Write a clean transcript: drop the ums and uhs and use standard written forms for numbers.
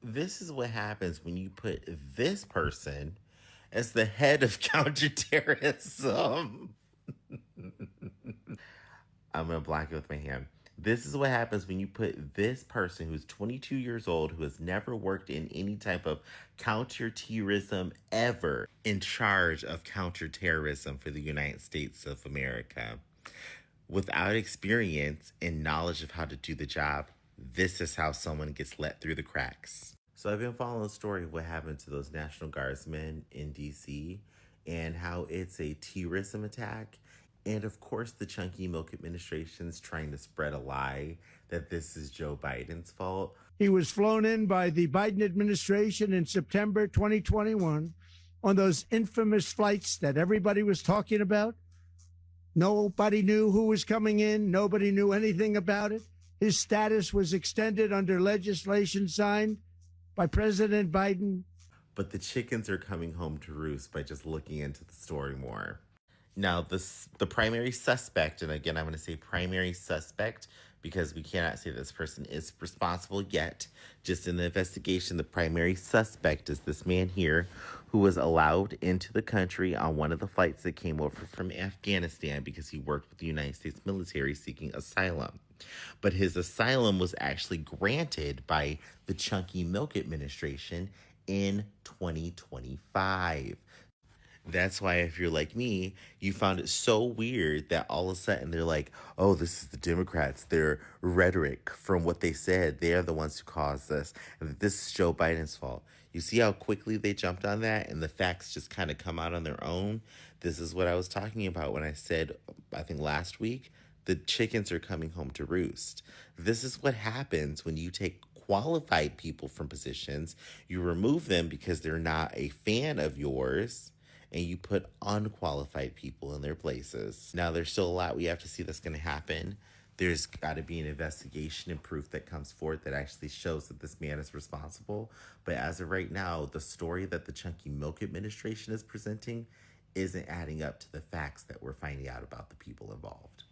This is what happens when you put this person as the head of counterterrorism. I'm going to block it with my hand. This is what happens when you put this person who's 22 years old, who has never worked in any type of counterterrorism ever, in charge of counterterrorism for the United States of America. Without experience and knowledge of how to do the job, this is how someone gets let through the cracks. So I've been following the story of what happened to those National Guardsmen in DC and how it's a terrorism attack. And of course, the Chunky Milk administration's trying to spread a lie that this is Joe Biden's fault. He was flown in by the Biden administration in September 2021 on those infamous flights that everybody was talking about. Nobody knew who was coming in. Nobody knew anything about it. His status was extended under legislation signed by President Biden. But the chickens are coming home to roost by just looking into the story more. Now, the primary suspect, and again, I'm going to say primary suspect because we cannot say this person is responsible yet. Just in the investigation, the primary suspect is this man here who was allowed into the country on one of the flights that came over from Afghanistan because he worked with the United States military seeking asylum. But his asylum was actually granted by the Chunky Milk administration in 2025. That's why, if you're like me, you found it so weird that all of a sudden they're like, oh, this is the Democrats. Their rhetoric from what they said, they're the ones who caused this. And that this is Joe Biden's fault. You see how quickly they jumped on that and the facts just kind of come out on their own? This is what I was talking about when I said, I think last week, the chickens are coming home to roost. This is what happens when you take qualified people from positions, you remove them because they're not a fan of yours, and you put unqualified people in their places. Now, there's still a lot we have to see that's going to happen. There's got to be an investigation and proof that comes forth that actually shows that this man is responsible. But as of right now, the story that the Chunky Milk administration is presenting isn't adding up to the facts that we're finding out about the people involved.